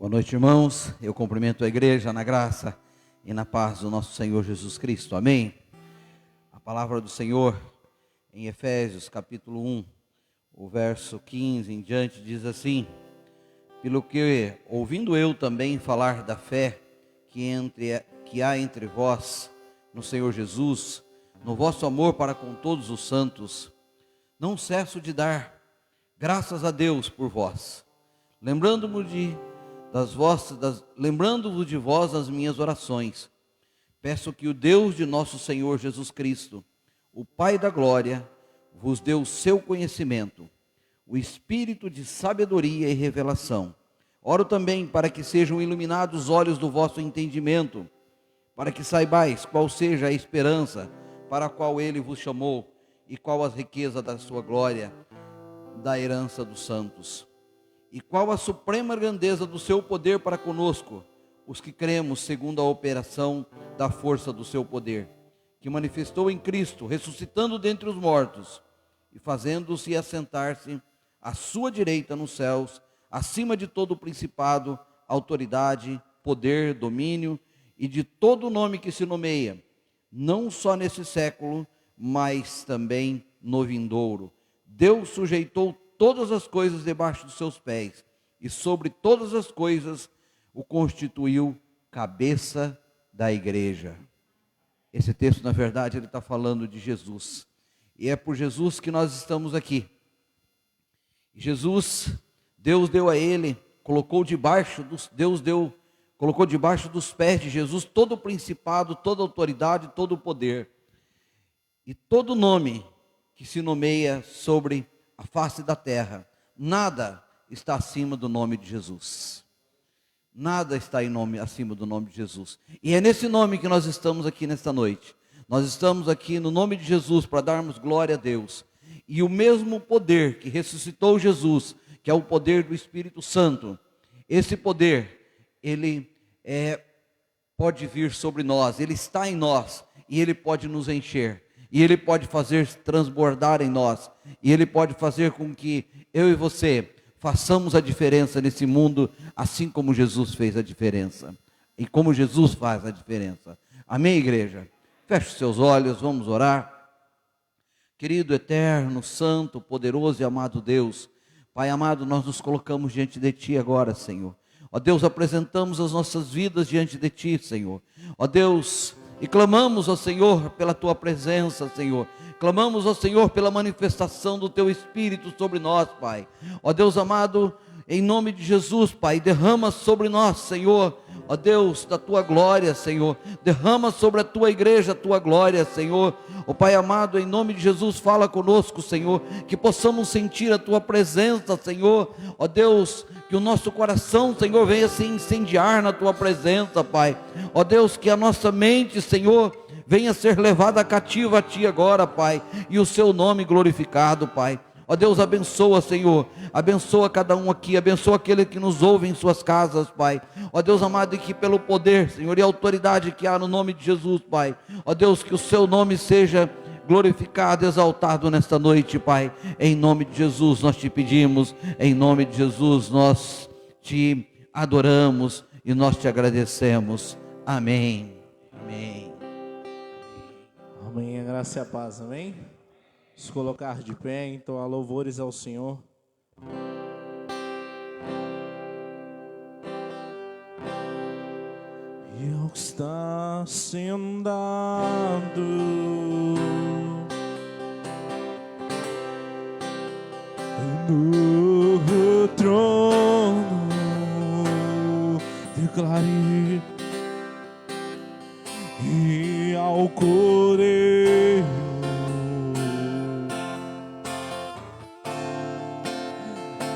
Boa noite, irmãos. Eu cumprimento a igreja na graça e na paz do nosso Senhor Jesus Cristo. Amém? A palavra do Senhor em Efésios capítulo 1, o verso 15 em diante diz assim: pelo que, ouvindo eu também falar da fé que há entre vós no Senhor Jesus, no vosso amor para com todos os santos, não cesso de dar graças a Deus por vós, lembrando-vos de vós as minhas orações. Peço que o Deus de nosso Senhor Jesus Cristo, o Pai da glória, vos dê o seu conhecimento, o espírito de sabedoria e revelação. Oro também para que sejam iluminados os olhos do vosso entendimento, para que saibais qual seja a esperança para a qual ele vos chamou, e qual a riqueza da sua glória, da herança dos santos, e qual a suprema grandeza do seu poder para conosco, os que cremos segundo a operação da força do seu poder, que manifestou em Cristo, ressuscitando dentre os mortos, e fazendo-se assentar-se à sua direita nos céus, acima de todo o principado, autoridade, poder, domínio, e de todo nome que se nomeia, não só nesse século, mas também no vindouro. Deus sujeitou todas as coisas debaixo dos seus pés, e sobre todas as coisas o constituiu cabeça da igreja. Esse texto, na verdade, ele está falando de Jesus, e é por Jesus que nós estamos aqui. Jesus, Deus deu a ele, colocou debaixo dos pés de Jesus todo o principado, toda a autoridade, todo o poder, e todo nome que se nomeia sobre a face da terra. Nada está acima do nome de Jesus. Nada está acima do nome de Jesus. E é nesse nome que nós estamos aqui nesta noite. Nós estamos aqui no nome de Jesus para darmos glória a Deus. E o mesmo poder que ressuscitou Jesus, que é o poder do Espírito Santo, esse poder, ele pode vir sobre nós, ele está em nós, e ele pode nos encher, e ele pode fazer transbordar em nós, e ele pode fazer com que eu e você façamos a diferença nesse mundo, assim como Jesus fez a diferença, e como Jesus faz a diferença. Amém, igreja? Feche os seus olhos, vamos orar. Querido, eterno, santo, poderoso e amado Deus, Pai amado, nós nos colocamos diante de Ti agora, Senhor. Ó Deus, apresentamos as nossas vidas diante de Ti, Senhor. Ó Deus, e clamamos, ó Senhor, pela Tua presença, Senhor. Clamamos, ó Senhor, pela manifestação do Teu Espírito sobre nós, Pai. Ó Deus amado, em nome de Jesus, Pai, derrama sobre nós, Senhor, ó Deus, da Tua glória, Senhor. Derrama sobre a Tua igreja a Tua glória, Senhor. Ó Pai amado, em nome de Jesus, fala conosco, Senhor, que possamos sentir a Tua presença, Senhor. Ó Deus, que o nosso coração, Senhor, venha se incendiar na Tua presença, Pai. Ó Deus, que a nossa mente, Senhor, venha ser levada cativa a Ti agora, Pai, e o Seu nome glorificado, Pai. Ó Deus, abençoa, Senhor, abençoa cada um aqui, abençoa aquele que nos ouve em suas casas, Pai. Ó Deus amado, e que pelo poder, Senhor, e autoridade que há no nome de Jesus, Pai, ó Deus, que o Seu nome seja glorificado, exaltado nesta noite, Pai. Em nome de Jesus nós Te pedimos, em nome de Jesus nós Te adoramos e nós Te agradecemos. Amém. Amém. Amém, a graça e a paz, amém? Vamos colocar de pé, então, a louvores ao Senhor. E ao que está sentado no trono, declare, e ao Cordeiro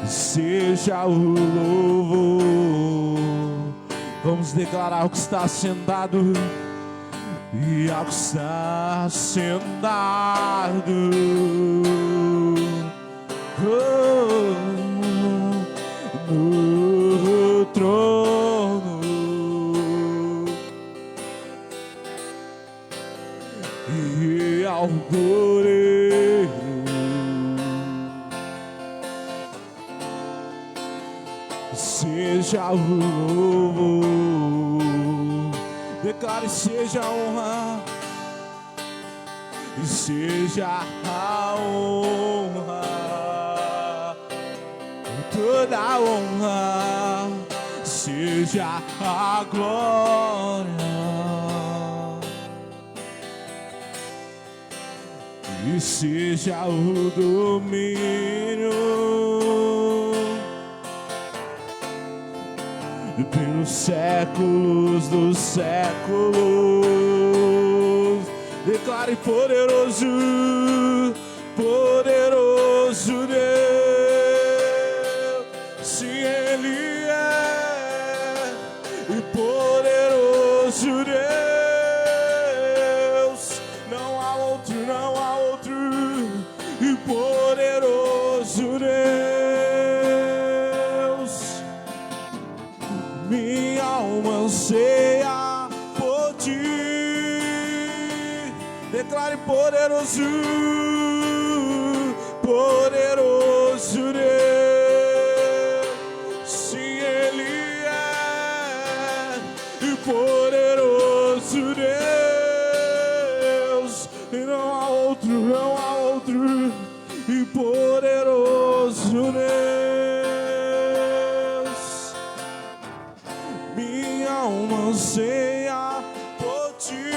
seja o louvor. Vamos declarar o que está sentado, e ao que está sentado no trono, e ao Cordeiro seja seja o louvor. Declare, seja a honra, e seja a honra, toda a honra, seja a glória, e seja o domínio pelos séculos dos séculos. Declare, poderoso, poderoso Deus, se Ele é, e poderoso Deus, não há outro, não há outro, e poderoso Deus. Minha alma anseia por ti. Declare, poderoso, poderoso Deus, se Ele é, e poderoso Deus, e não há outro, não há outro, e poderoso Deus. Minha alma anseia por ti.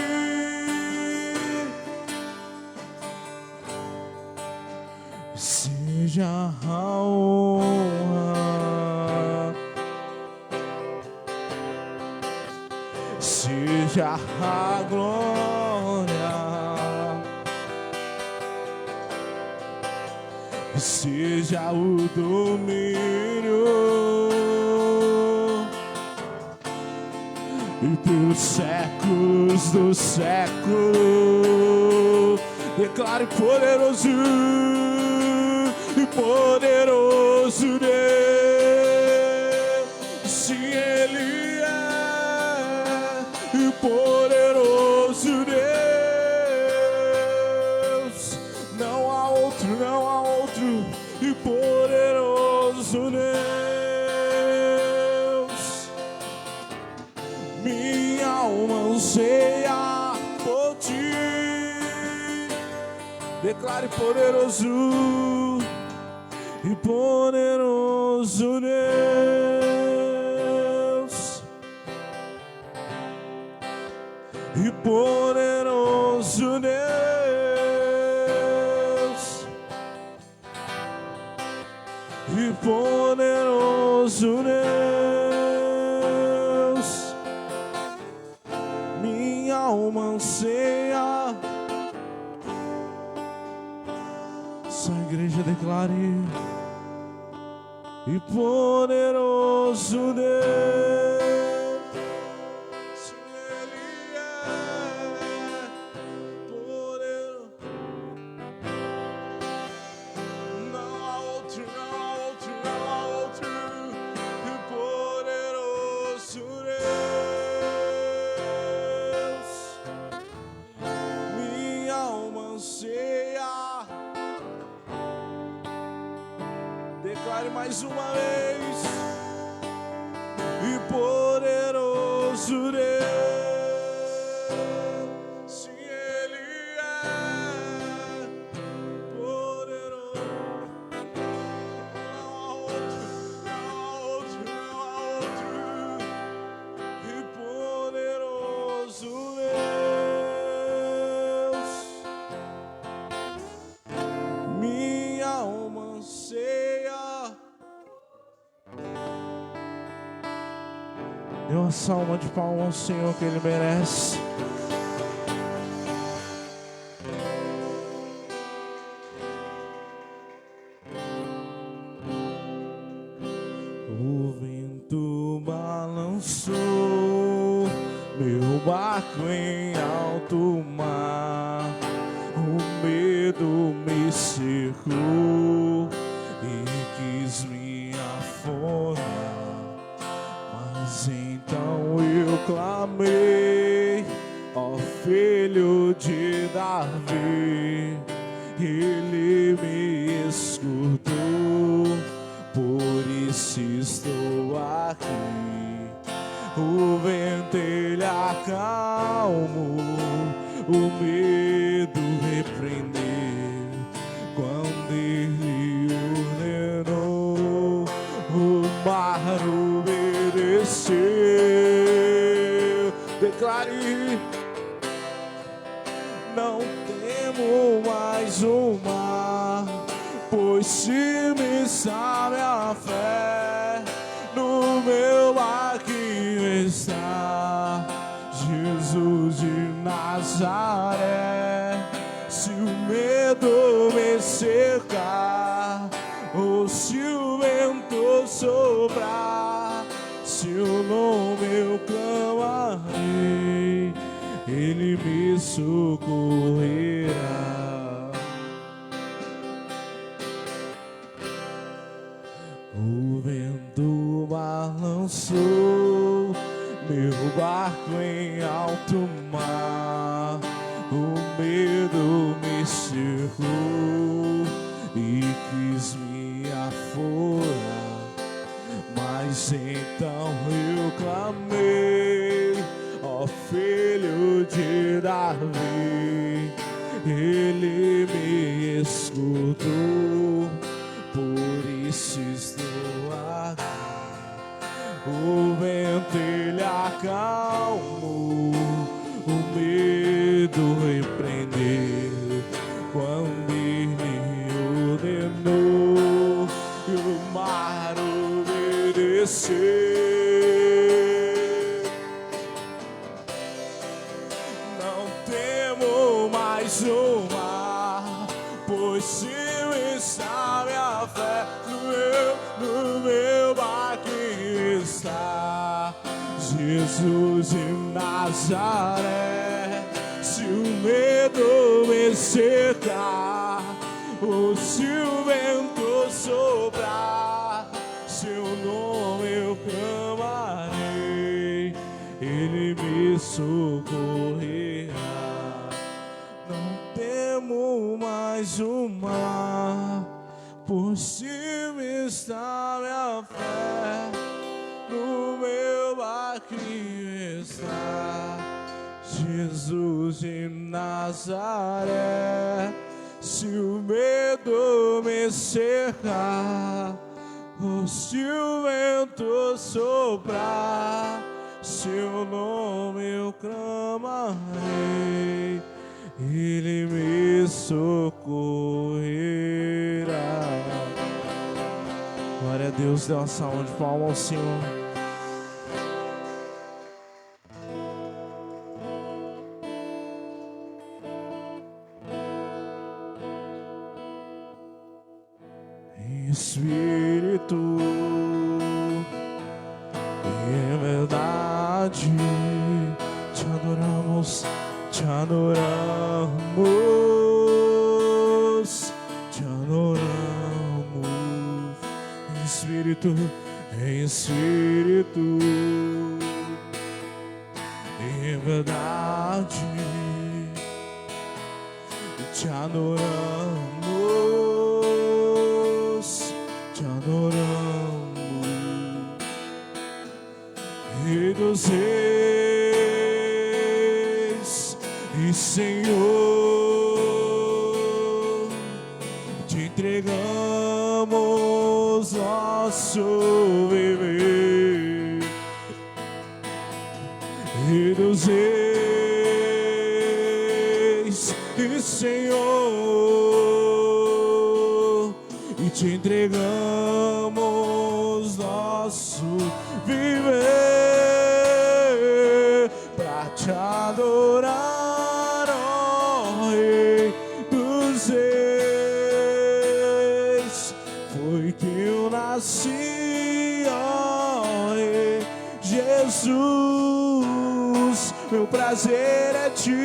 Seja a honra, seja a glória, seja o domínio, e pelos séculos dos séculos. Declare, poderoso, poderoso Deus, se Ele é, e poderoso Deus, não há outro, não há outro, e poderoso Deus. Minha alma anseia por ti. Declare, poderoso, e poderoso Deus, e poderoso Deus, e poderoso Deus. Minha alma anseia. Só a igreja declare, e poderoso Deus, se Ele é poderoso, não há outro, não há outro, não há outro, e poderoso Deus. Minha alma anseia. Declare mais uma vez, e poderoso Deus, se Ele é poderoso, não há outro, não há outro, não há outro, e poderoso Deus. Minha alma anseia. Dê uma salva de palmas ao Senhor, que Ele merece. O vento balançou meu barco em alto mar, o medo me cercou e quis me afundar. Mas então eu clamei, ó Filho de Davi, Ele me escutou, por isso estou aqui. O vento ele acalmou, o medo repreendeu, quando ele ordenou, o mar obedeceu. Declare: não temo mais o mar, pois firme está minha fé, no meu barquinho está Jesus de Nazaré. Se o medo me cercar, ou se o vento soprar, seu nome eu clamarei, ele me socorrerá. O vento balançou meu barco em alto mar, o medo me cercou e quis me aforar, mas então eu clamei, ó Filho de Davi, ele me escutou, por isso estou aqui. O vento ele acalmou, o medo repreendeu, quando ele ordenou, e o mar obedeceu. Não temo mais o mar, pois firme está minha fé, no meu barquinho está Jesus de Nazaré. Se o medo me cercar, ou se o vento soprar, seu nome eu clamarei, ele me socorrerá. Não temo mais o mar, por cima está minha fé, no meu barquinho está Jesus de Nazaré. Se o medo me cercar, ou se o vento soprar, seu nome eu clamarei, ele me socorrerá. Glória a Deus, dê uma salva de palmas ao Senhor. Espírito, em verdade te adoramos, te adoramos, te adoramos. Em espírito, em verdade te adoramos, te adoramos. Rei dos reis e Senhor, te entregamos nosso viver. Rei dos reis e Senhor, e te entregamos nosso viver pra te adorar, ó Rei dos reis. Foi que eu nasci, ó Rei Jesus. Meu prazer é te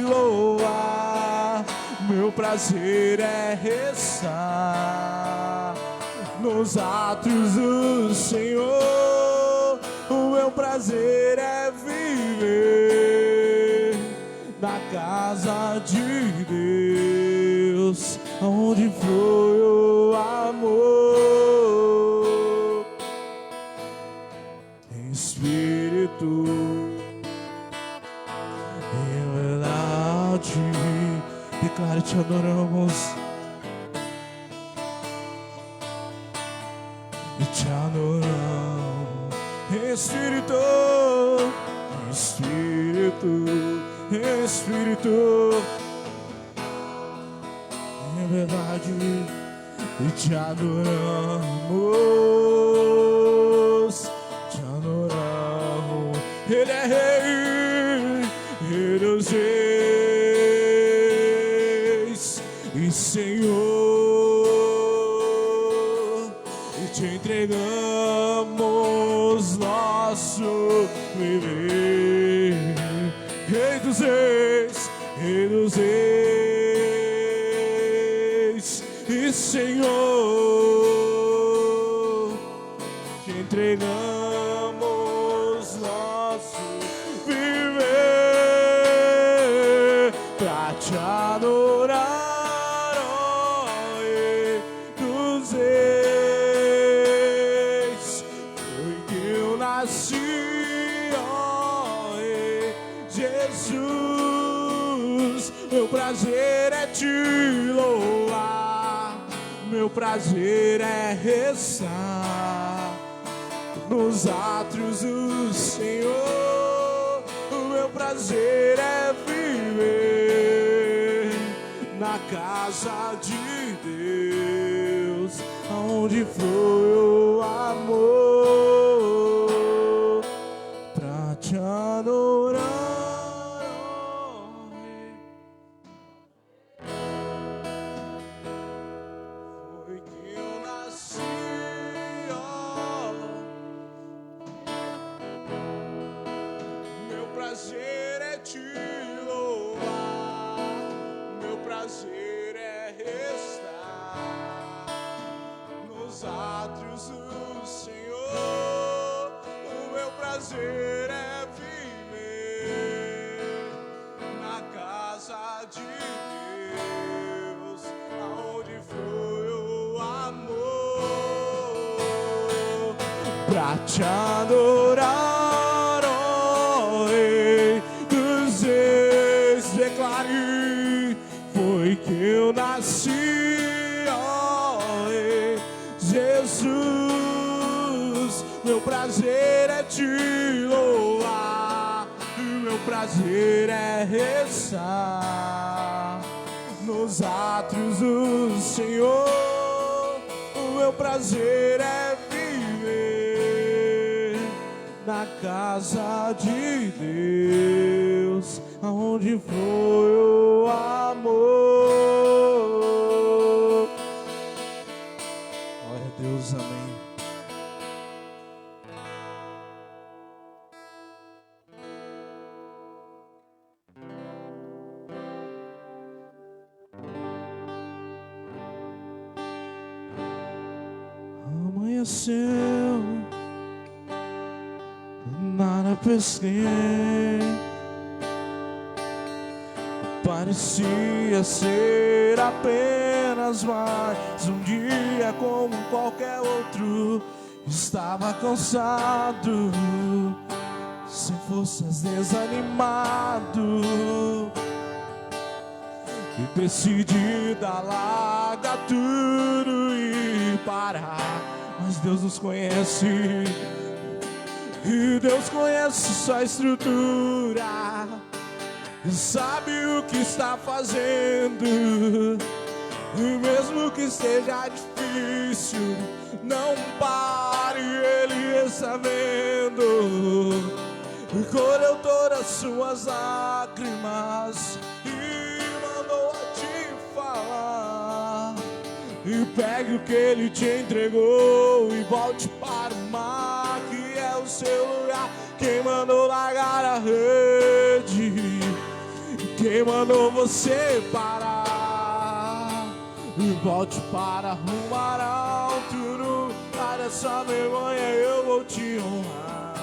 louvar, meu prazer é restar nos atos do Senhor. O meu prazer é viver na casa de Deus, onde flui o amor. Declara e te adoramos. E te adoramos. Espírito, Espírito, Espírito, é verdade. E te adoramos, te adoramos. Ele é Rei, Rei dos Reis e Senhor. E te entregamos nosso viver. Rei dos Reis, Rei dos Reis e Senhor, te entregamos nosso viver pra te adorar, ó Rei dos Reis. Foi que eu nasci, ó Rei Jesus. Meu prazer é te louvar, meu prazer é rezar nos átrios do Senhor. O meu prazer é viver na casa de Deus, aonde flui o amor, pra te adorar. Prazer é te louvar, meu prazer é estar nos átrios do Senhor. O meu prazer é viver na casa de Deus, aonde flui o amor, pra te adorar. Foi que eu nasci, ó Jesus. Meu prazer é te louvar, meu prazer é rezar nos átrios do Senhor. O meu prazer é viver na casa de Deus, aonde foi o amor. Glória a Deus, amém. Amanheceu, nada pesquei. Parecia ser apenas mais um dia como qualquer outro. Estava cansado, sem forças, desanimado, e decidi dar larga tudo e parar. Mas Deus nos conhece, e Deus conhece sua estrutura, e sabe o que está fazendo. E mesmo que seja difícil, não pare, Ele está vendo. E colheu todas suas lágrimas e mandou a te falar. E pegue o que Ele te entregou e volte para o mar, que é o seu lugar. Quem mandou largar a rede? Quem mandou você parar? E volte para rumar alto. No lugar dessa vergonha eu vou te honrar.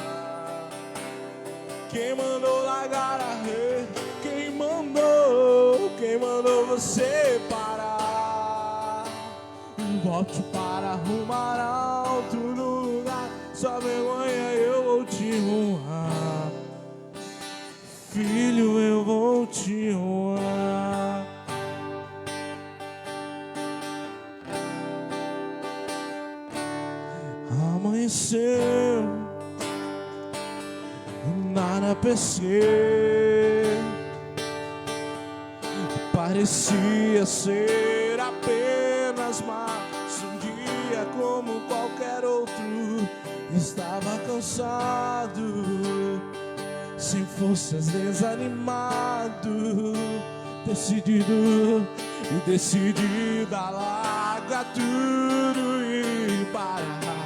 Quem mandou largar a rede? Quem mandou você parar? E volte para rumar alto. No lugar dessa vergonha eu vou te honrar. Filho, eu vou te honrar. conheceu, nada pensei. Parecia ser apenas mais um dia como qualquer outro. Estava cansado, sem forças, desanimado, decidido a largar tudo e parar.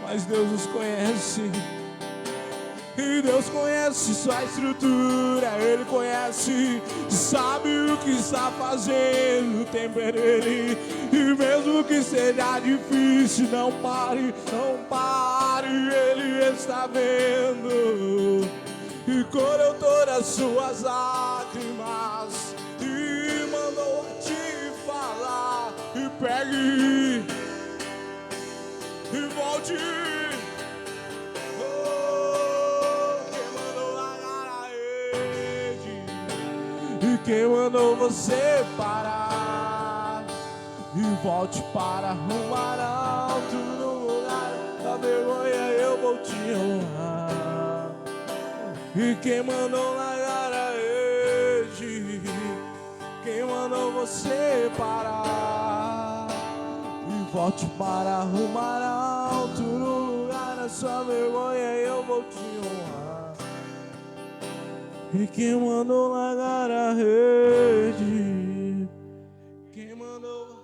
Mas Deus nos conhece, e Deus conhece sua estrutura. Ele conhece, sabe o que está fazendo. O tempo é dele, e mesmo que seja difícil, não pare, não pare. Ele está vendo e colheu todas as suas lágrimas e mandou a te falar. E pegue e volte. Quem mandou você parar e volte para arrumar alto no lugar da vergonha? Eu vou te honrar. E quem mandou largar a rede? Quem mandou você parar e volte para arrumar alto no lugar da sua vergonha? Eu vou te honrar. E quem mandou largar a rede? Quem mandou?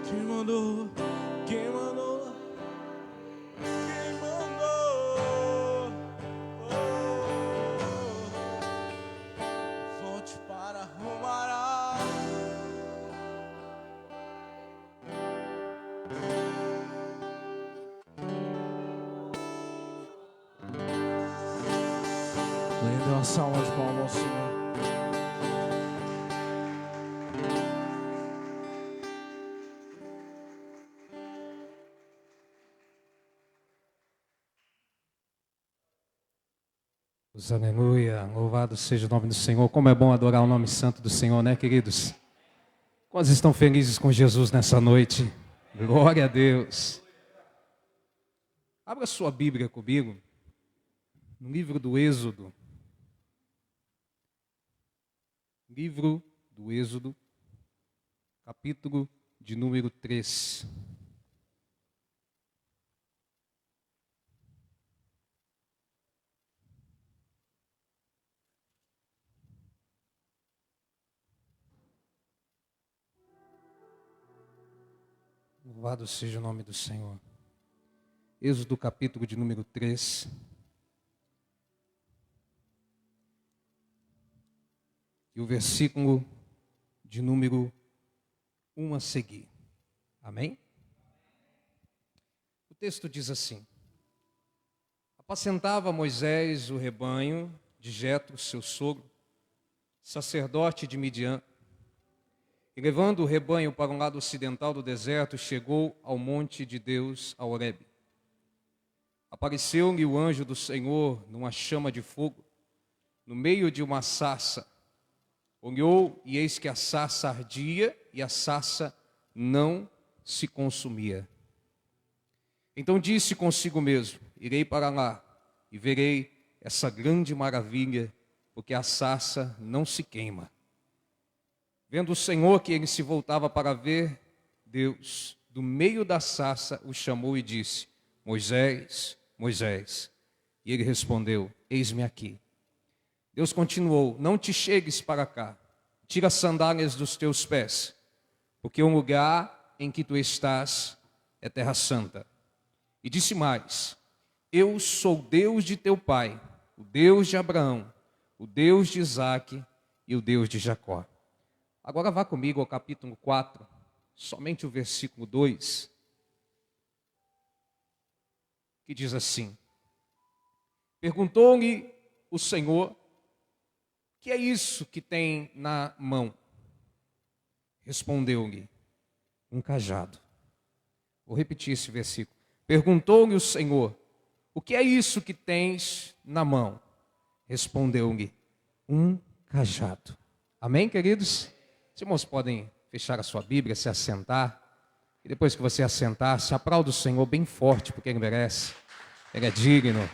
Quem mandou? Quem mandou? Quem mandou? Volte para arrumar a. Dê uma salva de palmas ao Senhor. Aleluia, louvado seja o nome do Senhor. Como é bom adorar o nome santo do Senhor, né, queridos? Quantos estão felizes com Jesus nessa noite? Glória a Deus. Abra sua Bíblia comigo, no livro do Êxodo. Livro do Êxodo, capítulo de número 3. Louvado seja o nome do Senhor. Êxodo, capítulo de número 3. E o versículo de número 1 a seguir. Amém? O texto diz assim: Apacentava Moisés o rebanho de Jetro, seu sogro, sacerdote de Midian. E levando o rebanho para um lado ocidental do deserto, chegou ao monte de Deus, a Horebe. Apareceu-lhe o anjo do Senhor numa chama de fogo, no meio de uma sarça. Olhou, e eis que a sarça ardia, e a sarça não se consumia. Então disse consigo mesmo: irei para lá, e verei essa grande maravilha, porque a sarça não se queima. Vendo o Senhor que ele se voltava para ver, Deus, do meio da sarça, o chamou e disse: Moisés, Moisés. E ele respondeu: eis-me aqui. Deus continuou: não te chegues para cá, tira as sandálias dos teus pés, porque o lugar em que tu estás é terra santa. E disse mais: eu sou Deus de teu pai, o Deus de Abraão, o Deus de Isaque e o Deus de Jacó. Agora vá comigo ao capítulo 4, somente o versículo 2, que diz assim: perguntou-lhe o Senhor: que é isso que tem na mão? Respondeu-lhe: um cajado. Vou repetir esse versículo. Perguntou-lhe o Senhor: o que é isso que tens na mão? Respondeu-lhe: um cajado. Amém, queridos? Os irmãos podem fechar a sua Bíblia, se assentar. E depois que você assentar, se aplauda o Senhor bem forte, porque Ele merece. Ele é digno.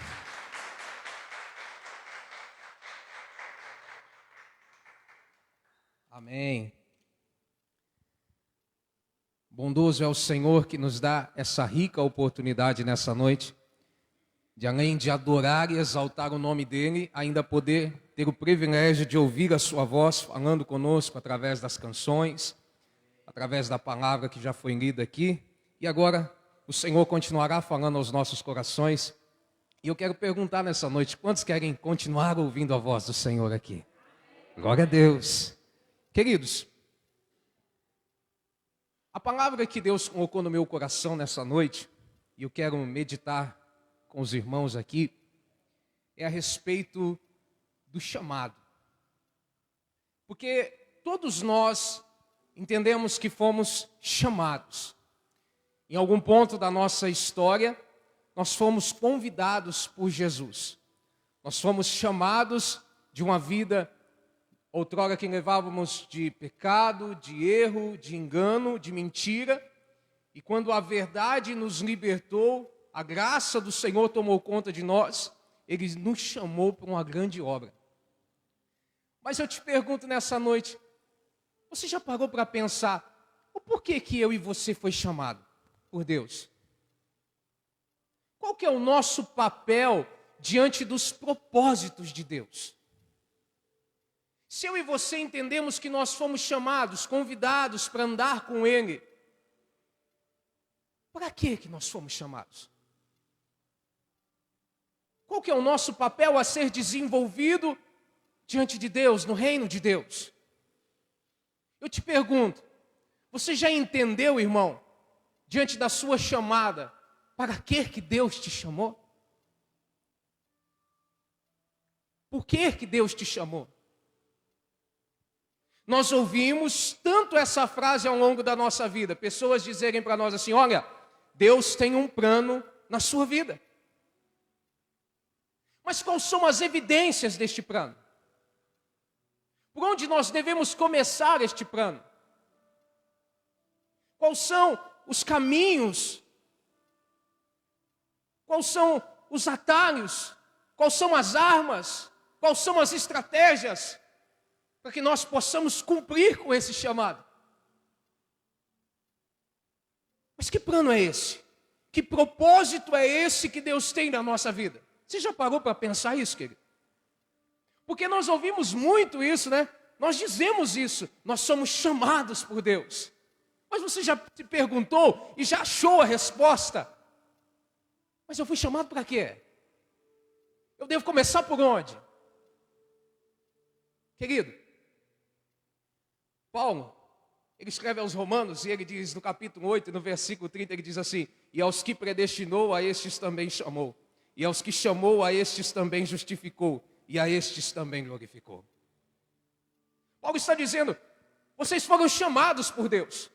Amém. Bondoso é o Senhor que nos dá essa rica oportunidade nessa noite, de além de adorar e exaltar o nome dEle, ainda poder ter o privilégio de ouvir a sua voz falando conosco através das canções, através da palavra que já foi lida aqui. E agora o Senhor continuará falando aos nossos corações. E eu quero perguntar nessa noite, quantos querem continuar ouvindo a voz do Senhor aqui? Glória a Deus. Queridos, a palavra que Deus colocou no meu coração nessa noite, e eu quero meditar com os irmãos aqui, é a respeito do chamado. Porque todos nós entendemos que fomos chamados. Em algum ponto da nossa história, nós fomos convidados por Jesus. Nós fomos chamados de uma vida outrora que levávamos de pecado, de erro, de engano, de mentira. E quando a verdade nos libertou, a graça do Senhor tomou conta de nós, Ele nos chamou para uma grande obra. Mas eu te pergunto nessa noite, você já parou para pensar, o porquê que eu e você foi chamado por Deus? Qual que é o nosso papel diante dos propósitos de Deus? Se eu e você entendemos que nós fomos chamados, convidados para andar com Ele, para que nós fomos chamados? Qual que é o nosso papel a ser desenvolvido diante de Deus, no reino de Deus? Eu te pergunto, você já entendeu, irmão, diante da sua chamada, para que Deus te chamou? Por que Deus te chamou? Nós ouvimos tanto essa frase ao longo da nossa vida, pessoas dizerem para nós assim, olha, Deus tem um plano na sua vida. Mas quais são as evidências deste plano? Por onde nós devemos começar este plano? Quais são os caminhos? Quais são os atalhos? Quais são as armas? Quais são as estratégias para que nós possamos cumprir com esse chamado? Mas que plano é esse? Que propósito é esse que Deus tem na nossa vida? Você já parou para pensar isso, querido? Porque nós ouvimos muito isso, né? Nós dizemos isso, nós somos chamados por Deus. Mas você já se perguntou e já achou a resposta? Mas eu fui chamado para quê? Eu devo começar por onde? Querido, Paulo, ele escreve aos Romanos e ele diz no capítulo 8, no versículo 30, ele diz assim, e aos que predestinou, a estes também chamou. E aos que chamou, a estes também justificou. E a estes também glorificou. Paulo está dizendo, vocês foram chamados por Deus.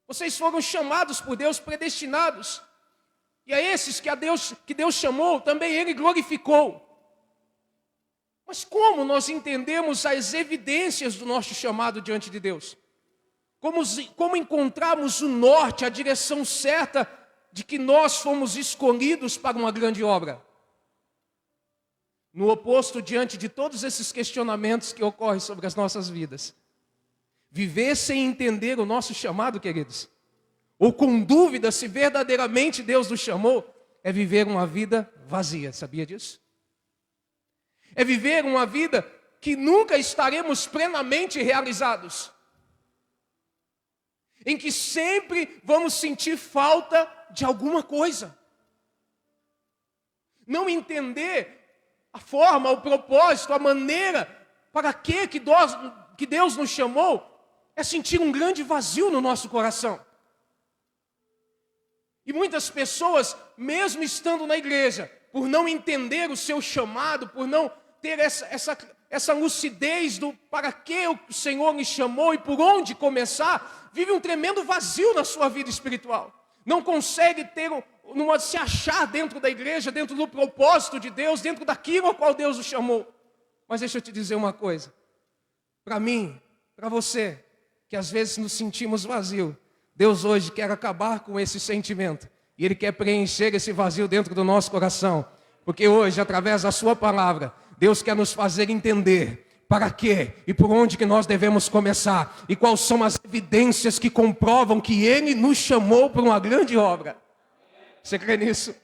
Vocês foram chamados por Deus, predestinados. E a esses que Deus chamou, também Ele glorificou. Mas como nós entendemos as evidências do nosso chamado diante de Deus? Como encontramos o norte, a direção certa de que nós fomos escolhidos para uma grande obra? No oposto, diante de todos esses questionamentos que ocorrem sobre as nossas vidas, viver sem entender o nosso chamado, queridos, ou com dúvida se verdadeiramente Deus nos chamou, é viver uma vida vazia, sabia disso? É viver uma vida que nunca estaremos plenamente realizados, em que sempre vamos sentir falta de alguma coisa. Não entender a forma, o propósito, a maneira para que Deus nos chamou, é sentir um grande vazio no nosso coração. E muitas pessoas, mesmo estando na igreja, por não entender o seu chamado, por não ter essa lucidez do para que o Senhor lhe chamou e por onde começar, vive um tremendo vazio na sua vida espiritual. Não consegue se achar dentro da igreja, dentro do propósito de Deus, dentro daquilo ao qual Deus o chamou. Mas deixa eu te dizer uma coisa. Para mim, para você, que às vezes nos sentimos vazios, Deus hoje quer acabar com esse sentimento. E Ele quer preencher esse vazio dentro do nosso coração. Porque hoje, através da sua palavra, Deus quer nos fazer entender para quê e por onde que nós devemos começar. E quais são as evidências que comprovam que Ele nos chamou para uma grande obra. Você crê nisso?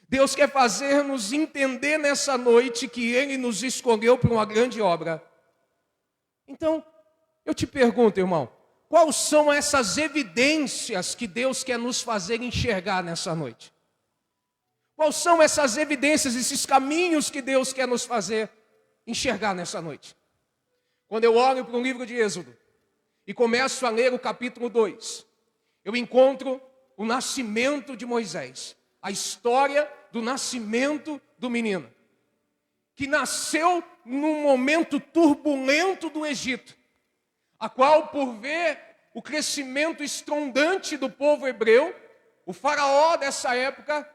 Deus quer fazer-nos entender nessa noite que Ele nos escolheu para uma grande obra. Então, eu te pergunto, irmão, quais são essas evidências que Deus quer nos fazer enxergar nessa noite? Quais são essas evidências, esses caminhos que Deus quer nos fazer enxergar nessa noite? Quando eu olho para o livro de Êxodo e começo a ler o capítulo 2, eu encontro o nascimento de Moisés, a história do nascimento do menino, que nasceu num momento turbulento do Egito, a qual, por ver o crescimento estrondante do povo hebreu, o faraó dessa época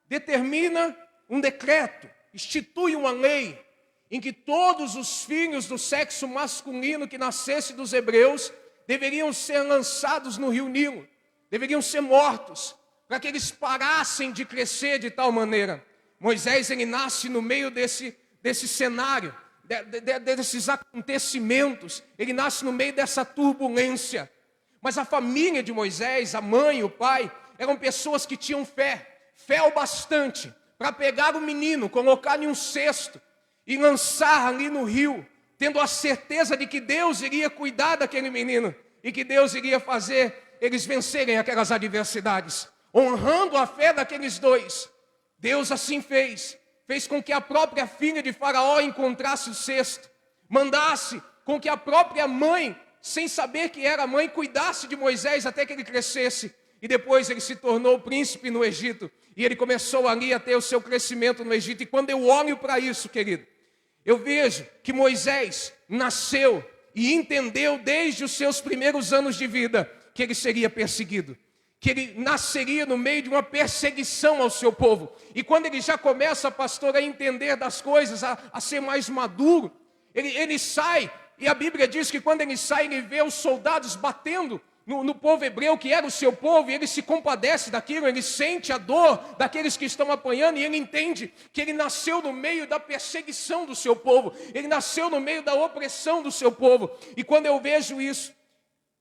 determina um decreto, institui uma lei, em que todos os filhos do sexo masculino que nascesse dos hebreus deveriam ser lançados no rio Nilo, deveriam ser mortos, para que eles parassem de crescer de tal maneira. Moisés, ele nasce no meio desse cenário, desses acontecimentos, ele nasce no meio dessa turbulência. Mas a família de Moisés, a mãe e o pai, eram pessoas que tinham fé o bastante para pegar o menino, colocar em um cesto e lançar ali no rio, tendo a certeza de que Deus iria cuidar daquele menino e que Deus iria fazer eles vencerem aquelas adversidades. Honrando a fé daqueles dois, Deus assim fez com que a própria filha de Faraó encontrasse o cesto, mandasse com que a própria mãe, sem saber que era mãe, cuidasse de Moisés até que ele crescesse, e depois ele se tornou príncipe no Egito, e ele começou ali a ter o seu crescimento no Egito. E quando eu olho para isso, querido, eu vejo que Moisés nasceu e entendeu desde os seus primeiros anos de vida que ele seria perseguido, que ele nasceria no meio de uma perseguição ao seu povo. E quando ele já começa, pastor, a entender das coisas, a ser mais maduro, ele sai, e a Bíblia diz que quando ele sai, ele vê os soldados batendo no povo hebreu, que era o seu povo, e ele se compadece daquilo, ele sente a dor daqueles que estão apanhando, e ele entende que ele nasceu no meio da perseguição do seu povo, ele nasceu no meio da opressão do seu povo. E quando eu vejo isso,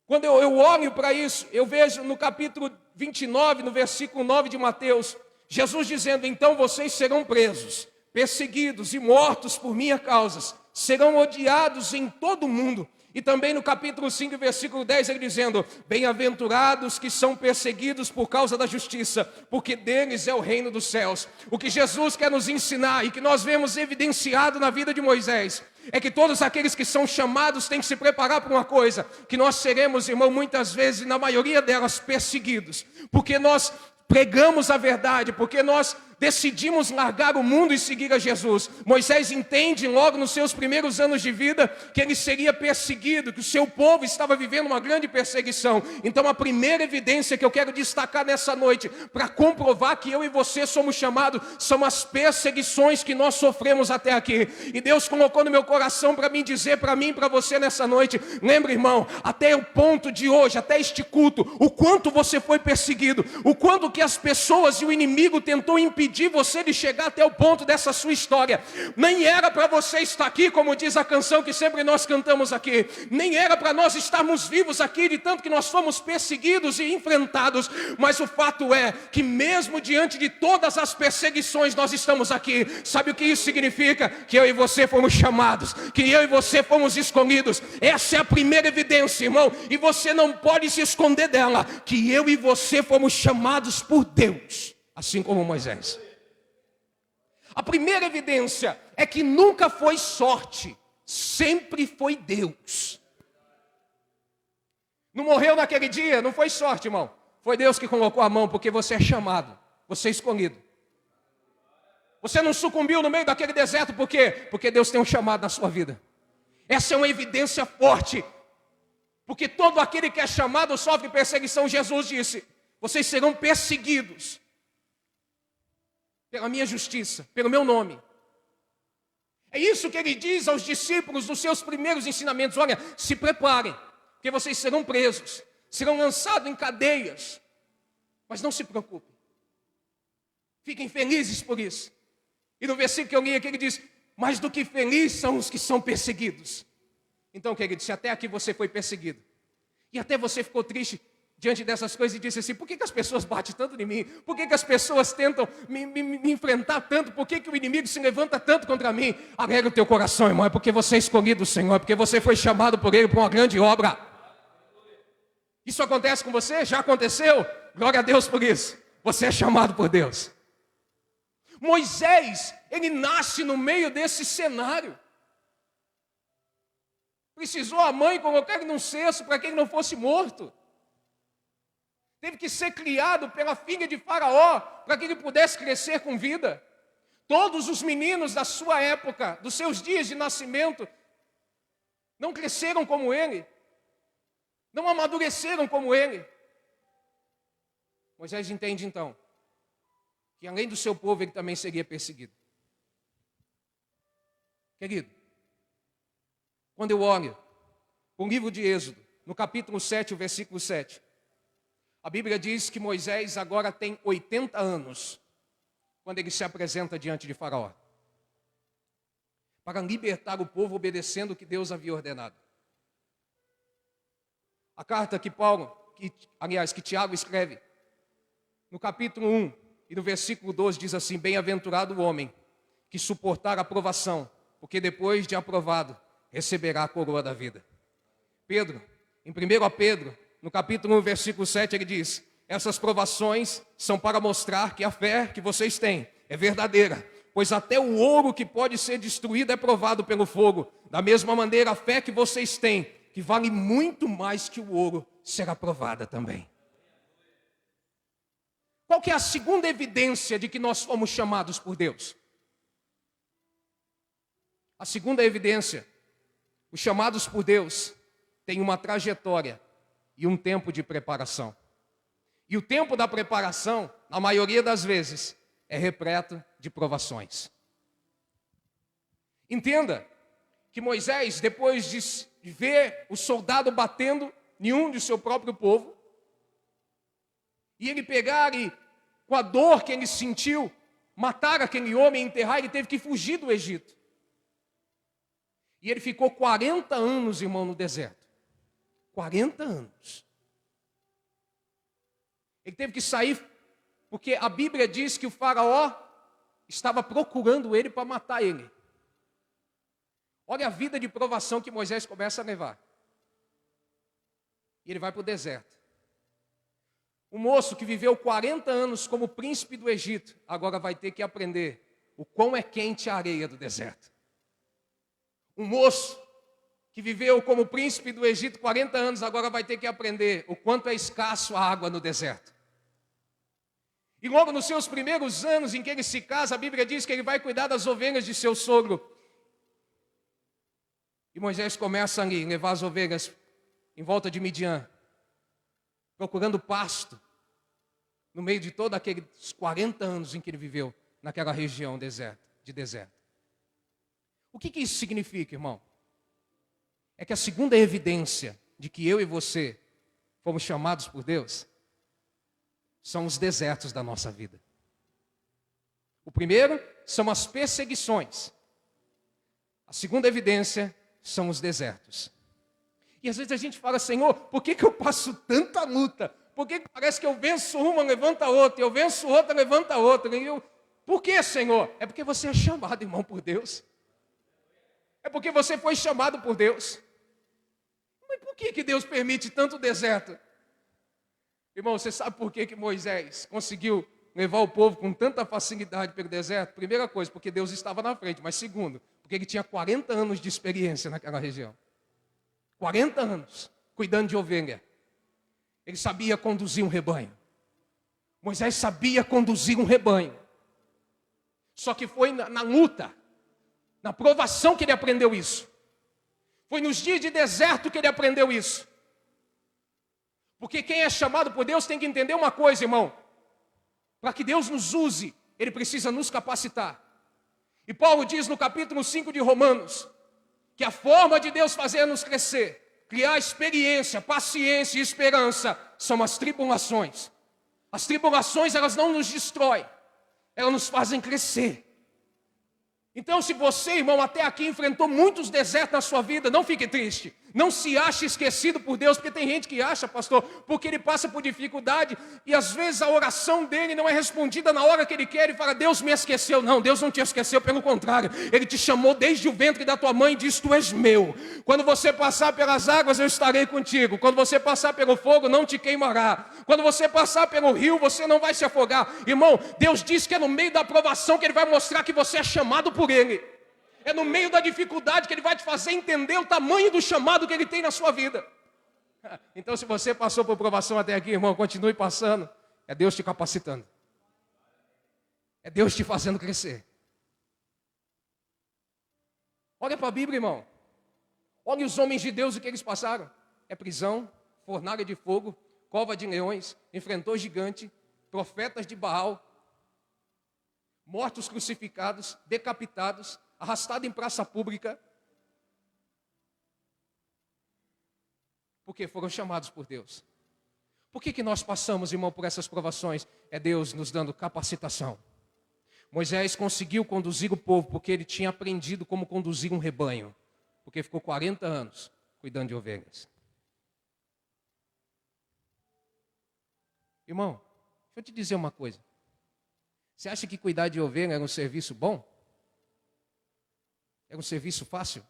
quando eu olho para isso, eu vejo no capítulo 29, no versículo 9 de Mateus, Jesus dizendo: então vocês serão presos, perseguidos e mortos por minha causa, serão odiados em todo o mundo. E também no capítulo 5, versículo 10, ele dizendo: bem-aventurados que são perseguidos por causa da justiça, porque deles é o reino dos céus. O que Jesus quer nos ensinar, e que nós vemos evidenciado na vida de Moisés, é que todos aqueles que são chamados têm que se preparar para uma coisa, que nós seremos, irmão, muitas vezes, na maioria delas, perseguidos, porque nós pregamos a verdade, porque nós decidimos largar o mundo e seguir a Jesus. Moisés entende logo nos seus primeiros anos de vida que ele seria perseguido, que o seu povo estava vivendo uma grande perseguição. Então a primeira evidência que eu quero destacar nessa noite, para comprovar que eu e você somos chamados, são as perseguições que nós sofremos até aqui. E Deus colocou no meu coração para mim dizer para mim e para você nessa noite: lembra, irmão, até o ponto de hoje, até este culto, o quanto você foi perseguido, o quanto que as pessoas e o inimigo tentou impedir você de chegar até o ponto dessa sua história. Nem era para você estar aqui, como diz a canção que sempre nós cantamos aqui, nem era para nós estarmos vivos aqui, de tanto que nós fomos perseguidos e enfrentados. Mas o fato é que mesmo diante de todas as perseguições nós estamos aqui. Sabe o que isso significa? Que eu e você fomos chamados, que eu e você fomos escolhidos. Essa é a primeira evidência, irmão, e você não pode se esconder dela, que eu e você fomos chamados por Deus, assim como Moisés. A primeira evidência é que nunca foi sorte, sempre foi Deus. Não morreu naquele dia, não foi sorte, irmão. Foi Deus que colocou a mão, porque você é chamado, você é escolhido. Você não sucumbiu no meio daquele deserto, por quê? Porque Deus tem um chamado na sua vida. Essa é uma evidência forte, porque todo aquele que é chamado sofre perseguição. Jesus disse: vocês serão perseguidos. pela minha justiça, pelo meu nome. É isso que ele diz aos discípulos nos seus primeiros ensinamentos. Olha, se preparem, porque vocês serão presos, serão lançados em cadeias. Mas não se preocupem. Fiquem felizes por isso. E no versículo que eu li aqui ele diz, mais do que felizes são os que são perseguidos. Então, querido, se até aqui você foi perseguido, e até você ficou triste diante dessas coisas e disse assim, por que as pessoas batem tanto em mim? Por que as pessoas tentam me enfrentar tanto? Por que o inimigo se levanta tanto contra mim? Alegra o teu coração, irmão, é porque você é escolhido do Senhor, é porque você foi chamado por Ele para uma grande obra. Isso acontece com você? Já aconteceu? Glória a Deus por isso. Você é chamado por Deus. Moisés, ele nasce no meio desse cenário. Precisou a mãe colocar ele num cesto para que ele não fosse morto. Teve que ser criado pela filha de Faraó para que ele pudesse crescer com vida. Todos os meninos da sua época, dos seus dias de nascimento, não cresceram como ele, não amadureceram como ele. Moisés entende então que além do seu povo ele também seria perseguido. Querido, quando eu olho o livro de Êxodo, no capítulo 7, o versículo 7, a Bíblia diz que Moisés agora tem 80 anos, quando ele se apresenta diante de Faraó, para libertar o povo obedecendo o que Deus havia ordenado. A carta que que Tiago escreve, no capítulo 1 e no versículo 12 diz assim, bem-aventurado o homem que suportar a provação, porque depois de aprovado, receberá a coroa da vida. Pedro, em 1 Pedro, no capítulo 1, versículo 7, ele diz, essas provações são para mostrar que a fé que vocês têm é verdadeira, pois até o ouro que pode ser destruído é provado pelo fogo. Da mesma maneira, a fé que vocês têm, que vale muito mais que o ouro, será provada também. Qual que é a segunda evidência de que nós fomos chamados por Deus? A segunda evidência, os chamados por Deus têm uma trajetória e um tempo de preparação. E o tempo da preparação, na maioria das vezes, é repleto de provações. Entenda que Moisés, depois de ver o soldado batendo em um de seu próprio povo, e ele pegar e, com a dor que ele sentiu, matar aquele homem e enterrar, ele teve que fugir do Egito. E ele ficou 40 anos, irmão, no deserto. 40 anos. Ele teve que sair, porque a Bíblia diz que o faraó estava procurando ele para matar ele. Olha a vida de provação que Moisés começa a levar. E ele vai para o deserto. O moço que viveu 40 anos como príncipe do Egito, agora vai ter que aprender o quão é quente a areia do deserto. Um moço que viveu como príncipe do Egito 40 anos, agora vai ter que aprender o quanto é escasso a água no deserto. E logo nos seus primeiros anos em que ele se casa, a Bíblia diz que ele vai cuidar das ovelhas de seu sogro. E Moisés começa ali a levar as ovelhas em volta de Midian, procurando pasto, no meio de todos aqueles 40 anos em que ele viveu naquela região de deserto. O que isso significa, irmão? É que a segunda evidência de que eu e você fomos chamados por Deus são os desertos da nossa vida. O primeiro são as perseguições. A segunda evidência são os desertos. E às vezes a gente fala, Senhor, por que eu passo tanta luta? Por que parece que eu venço uma, levanta outra, eu venço outra, levanta outra? Por que, Senhor? É porque você é chamado, irmão, por Deus. É porque você foi chamado por Deus. Mas por que Deus permite tanto deserto? Irmão, você sabe por que Moisés conseguiu levar o povo com tanta facilidade pelo deserto? Primeira coisa, porque Deus estava na frente. Mas segundo, porque ele tinha 40 anos de experiência naquela região. 40 anos cuidando de ovelha. Ele sabia conduzir um rebanho. Moisés sabia conduzir um rebanho. Só que foi na luta, na provação que ele aprendeu isso. Foi nos dias de deserto que ele aprendeu isso. Porque quem é chamado por Deus tem que entender uma coisa, irmão. Para que Deus nos use, Ele precisa nos capacitar. E Paulo diz no capítulo 5 de Romanos, que a forma de Deus fazer-nos crescer, criar experiência, paciência e esperança, são as tribulações. As tribulações, elas não nos destroem, elas nos fazem crescer. Então, se você, irmão, até aqui enfrentou muitos desertos na sua vida, não fique triste. Não se ache esquecido por Deus, porque tem gente que acha, pastor, porque ele passa por dificuldade e às vezes a oração dele não é respondida na hora que ele quer e fala, Deus me esqueceu. Não, Deus não te esqueceu, pelo contrário. Ele te chamou desde o ventre da tua mãe e disse, tu és meu. Quando você passar pelas águas, eu estarei contigo. Quando você passar pelo fogo, não te queimará. Quando você passar pelo rio, você não vai se afogar. Irmão, Deus diz que é no meio da provação que ele vai mostrar que você é chamado por ele. É no meio da dificuldade que ele vai te fazer entender o tamanho do chamado que ele tem na sua vida. Então, se você passou por provação até aqui, irmão, continue passando. É Deus te capacitando. É Deus te fazendo crescer. Olha para a Bíblia, irmão. Olha os homens de Deus, o que eles passaram. É prisão, fornalha de fogo, cova de leões, enfrentou gigante, profetas de Baal, mortos crucificados, decapitados, arrastado em praça pública, porque foram chamados por Deus. Por que nós passamos, irmão, por essas provações? É Deus nos dando capacitação. Moisés conseguiu conduzir o povo porque ele tinha aprendido como conduzir um rebanho, porque ficou 40 anos cuidando de ovelhas. Irmão, deixa eu te dizer uma coisa. Você acha que cuidar de ovelha era um serviço bom? Era um serviço fácil?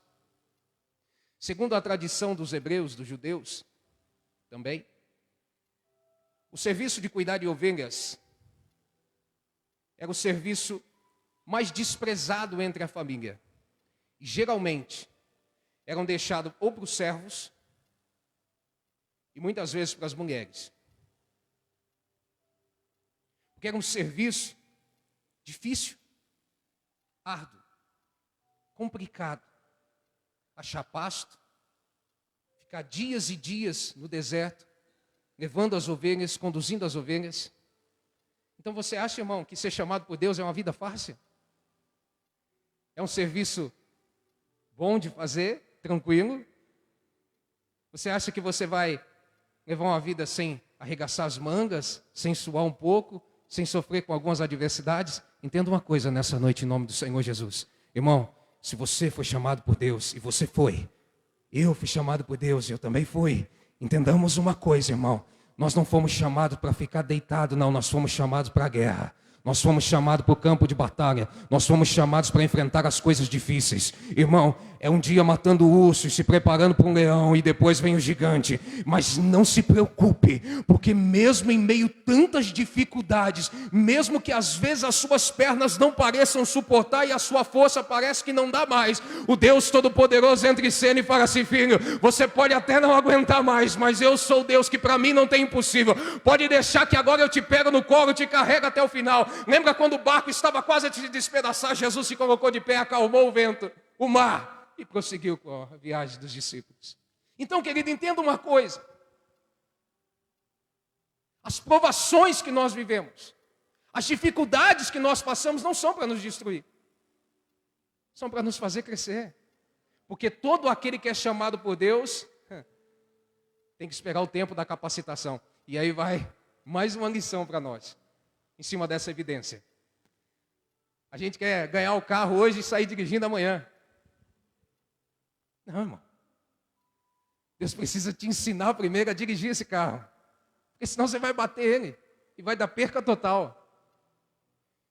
Segundo a tradição dos hebreus, dos judeus, também, o serviço de cuidar de ovelhas era o serviço mais desprezado entre a família. E, geralmente, eram deixados ou para os servos e muitas vezes para as mulheres. Porque era um serviço difícil, árduo, complicado. Achar pasto, ficar dias e dias no deserto, levando as ovelhas, conduzindo as ovelhas. Então você acha, irmão, que ser chamado por Deus é uma vida fácil? É um serviço bom de fazer, tranquilo? Você acha que você vai levar uma vida sem arregaçar as mangas, sem suar um pouco, sem sofrer com algumas adversidades? Entenda uma coisa nessa noite em nome do Senhor Jesus. Irmão, se você foi chamado por Deus, e você foi, eu fui chamado por Deus, e eu também fui. Entendamos uma coisa, irmão. Nós não fomos chamados para ficar deitado, não. Nós fomos chamados para a guerra. Nós fomos chamados para o campo de batalha. Nós fomos chamados para enfrentar as coisas difíceis. Irmão, é um dia matando o urso e se preparando para um leão e depois vem o gigante. Mas não se preocupe, porque mesmo em meio a tantas dificuldades, mesmo que às vezes as suas pernas não pareçam suportar e a sua força parece que não dá mais, o Deus Todo-Poderoso entra em cena e fala assim, filho, você pode até não aguentar mais, mas eu sou Deus que para mim não tem impossível. Pode deixar que agora eu te pego no colo, te carrego até o final. Lembra quando o barco estava quase a te despedaçar? Jesus se colocou de pé, acalmou o vento, o mar, e prosseguiu com a viagem dos discípulos. Então, querido, entenda uma coisa. As provações que nós vivemos, as dificuldades que nós passamos não são para nos destruir. São para nos fazer crescer. Porque todo aquele que é chamado por Deus tem que esperar o tempo da capacitação. E aí vai mais uma lição para nós, em cima dessa evidência. A gente quer ganhar o carro hoje e sair dirigindo amanhã. Não, irmão. Deus precisa te ensinar primeiro a dirigir esse carro. Porque senão você vai bater ele e vai dar perca total.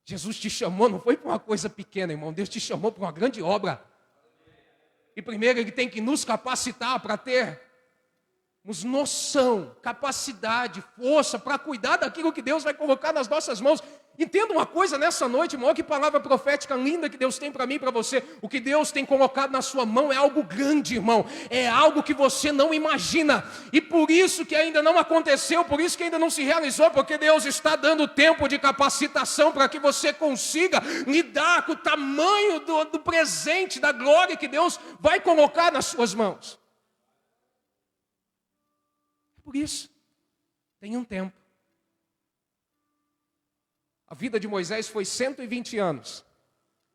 Jesus te chamou, não foi para uma coisa pequena, irmão. Deus te chamou para uma grande obra. E primeiro Ele tem que nos capacitar para termos noção, capacidade, força para cuidar daquilo que Deus vai colocar nas nossas mãos. Entenda uma coisa nessa noite, irmão, que palavra profética linda que Deus tem para mim e para você. O que Deus tem colocado na sua mão é algo grande, irmão. É algo que você não imagina. E por isso que ainda não aconteceu, por isso que ainda não se realizou, porque Deus está dando tempo de capacitação para que você consiga lidar com o tamanho do presente, da glória que Deus vai colocar nas suas mãos. Por isso, tenha um tempo. A vida de Moisés foi 120 anos.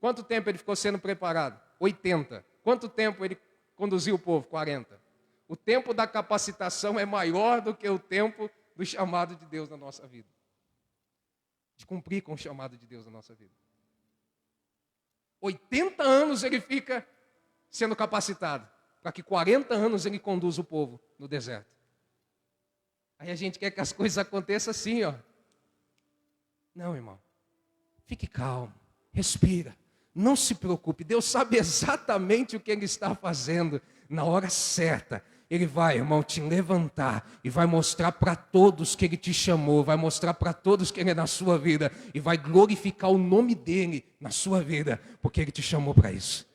Quanto tempo ele ficou sendo preparado? 80. Quanto tempo ele conduziu o povo? 40. O tempo da capacitação é maior do que o tempo do chamado de Deus na nossa vida. De cumprir com o chamado de Deus na nossa vida. 80 anos ele fica sendo capacitado, para que 40 anos ele conduza o povo no deserto. Aí a gente quer que as coisas aconteçam assim, ó. Não, irmão. Fique calmo, respira, não se preocupe. Deus sabe exatamente o que Ele está fazendo na hora certa. Ele vai, irmão, te levantar e vai mostrar para todos que Ele te chamou, vai mostrar para todos que Ele é na sua vida e vai glorificar o nome dEle na sua vida, porque Ele te chamou para isso.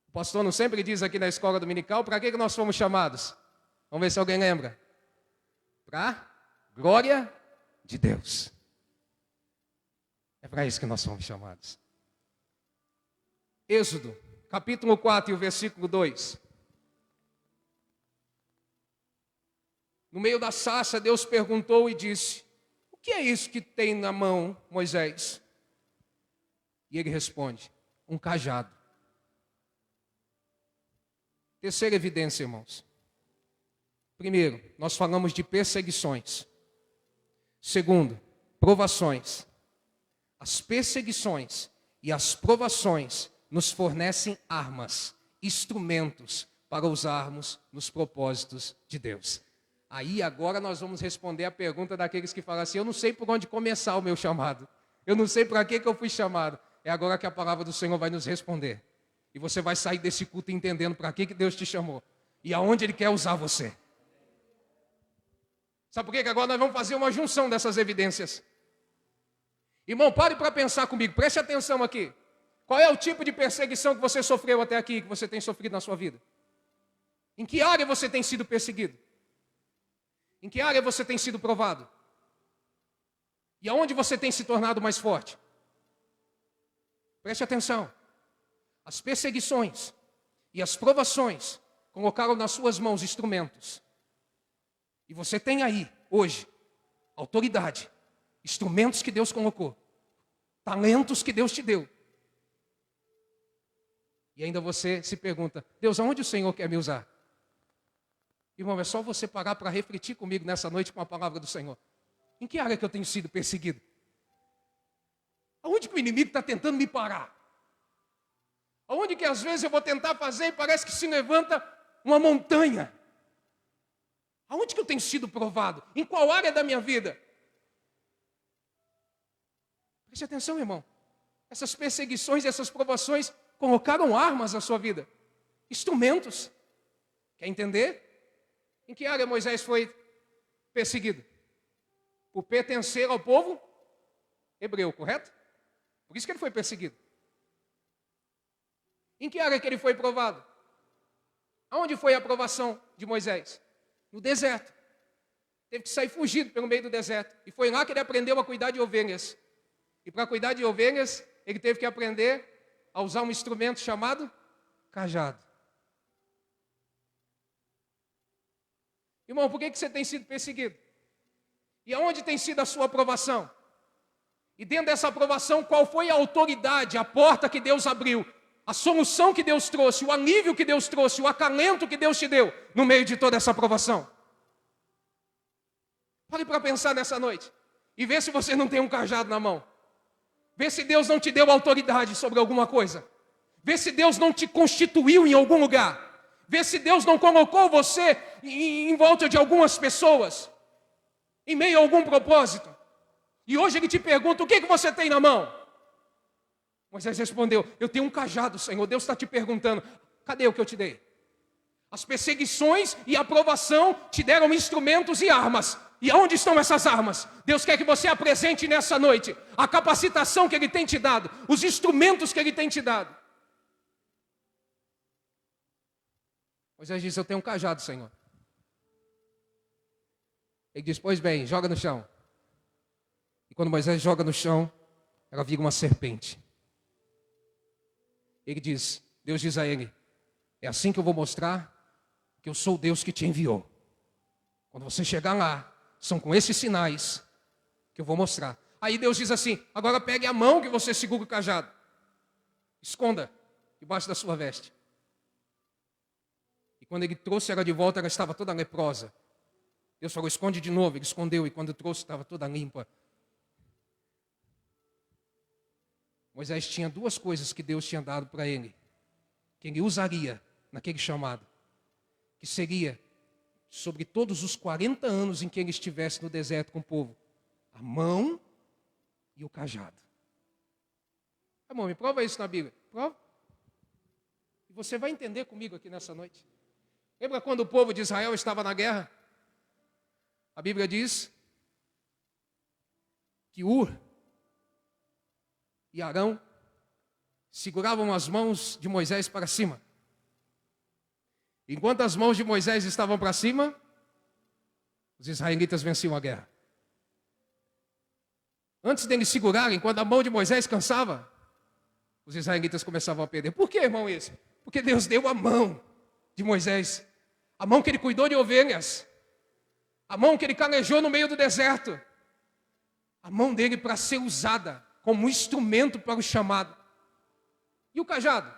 O pastor não sempre diz aqui na escola dominical, para que nós fomos chamados? Vamos ver se alguém lembra. Para glória de Deus. É para isso que nós somos chamados. Êxodo, capítulo 4 e o versículo 2. No meio da sarça, Deus perguntou e disse: o que é isso que tem na mão, Moisés? E ele responde: um cajado. Terceira evidência, irmãos. Primeiro, nós falamos de perseguições. Segundo, provações. As perseguições e as provações nos fornecem armas, instrumentos para usarmos nos propósitos de Deus. Aí agora nós vamos responder a pergunta daqueles que falam assim: eu não sei por onde começar o meu chamado. Eu não sei para que eu fui chamado. É agora que a palavra do Senhor vai nos responder. E você vai sair desse culto entendendo para que Deus te chamou e aonde Ele quer usar você. Sabe por quê? Que agora nós vamos fazer uma junção dessas evidências. Irmão, pare para pensar comigo, preste atenção aqui. Qual é o tipo de perseguição que você sofreu até aqui, que você tem sofrido na sua vida? Em que área você tem sido perseguido? Em que área você tem sido provado? E aonde você tem se tornado mais forte? Preste atenção. As perseguições e as provações colocaram nas suas mãos instrumentos. E você tem aí, hoje, autoridade, instrumentos que Deus colocou, talentos que Deus te deu. E ainda você se pergunta: Deus, aonde o Senhor quer me usar? Irmão, é só você parar para refletir comigo nessa noite com a palavra do Senhor. Em que área que eu tenho sido perseguido? Aonde que o inimigo está tentando me parar? Aonde que às vezes eu vou tentar fazer e parece que se levanta uma montanha? Aonde que eu tenho sido provado? Em qual área da minha vida? Preste atenção, irmão. Essas perseguições, essas provações colocaram armas na sua vida. Instrumentos. Quer entender? Em que área Moisés foi perseguido? Por pertencer ao povo hebreu, correto? Por isso que ele foi perseguido. Em que área que ele foi provado? Aonde foi a provação de Moisés? No deserto. Teve que sair fugido pelo meio do deserto. E foi lá que ele aprendeu a cuidar de ovelhas. E para cuidar de ovelhas, ele teve que aprender a usar um instrumento chamado cajado. Irmão, por que você tem sido perseguido? E aonde tem sido a sua aprovação? E dentro dessa aprovação, qual foi a autoridade, a porta que Deus abriu? A solução que Deus trouxe, o alívio que Deus trouxe, o acalento que Deus te deu no meio de toda essa aprovação? Pare para pensar nessa noite e vê se você não tem um cajado na mão. Vê se Deus não te deu autoridade sobre alguma coisa. Vê se Deus não te constituiu em algum lugar. Vê se Deus não colocou você em volta de algumas pessoas, em meio a algum propósito. E hoje Ele te pergunta: o que você tem na mão? Moisés respondeu: eu tenho um cajado, Senhor. Deus está te perguntando: cadê o que eu te dei? As perseguições e a aprovação te deram instrumentos e armas. E aonde estão essas armas? Deus quer que você apresente nessa noite a capacitação que Ele tem te dado, os instrumentos que Ele tem te dado. Moisés disse: eu tenho um cajado, Senhor. Ele diz: pois bem, joga no chão. E quando Moisés joga no chão, ela vira uma serpente. Ele diz, Deus diz a ele: é assim que eu vou mostrar que eu sou o Deus que te enviou. Quando você chegar lá, são com esses sinais que eu vou mostrar. Aí Deus diz assim, agora pegue a mão que você segura o cajado. Esconda debaixo da sua veste. E quando ele trouxe ela de volta, ela estava toda leprosa. Deus falou, esconde de novo. Ele escondeu e quando trouxe, estava toda limpa. Moisés tinha duas coisas que Deus tinha dado para ele, que ele usaria naquele chamado, que seria sobre todos os 40 anos em que ele estivesse no deserto com o povo, a mão e o cajado. Irmão, me prova isso na Bíblia. Prova. E você vai entender comigo aqui nessa noite. Lembra quando o povo de Israel estava na guerra? A Bíblia diz que Ur e Arão seguravam as mãos de Moisés para cima. Enquanto as mãos de Moisés estavam para cima, os israelitas venciam a guerra. Antes deles segurarem, quando a mão de Moisés cansava, os israelitas começavam a perder. Por que, irmão, isso? Porque Deus deu a mão de Moisés, a mão que ele cuidou de ovelhas, a mão que ele calejou no meio do deserto, a mão dele para ser usada como instrumento para o chamado. E o cajado?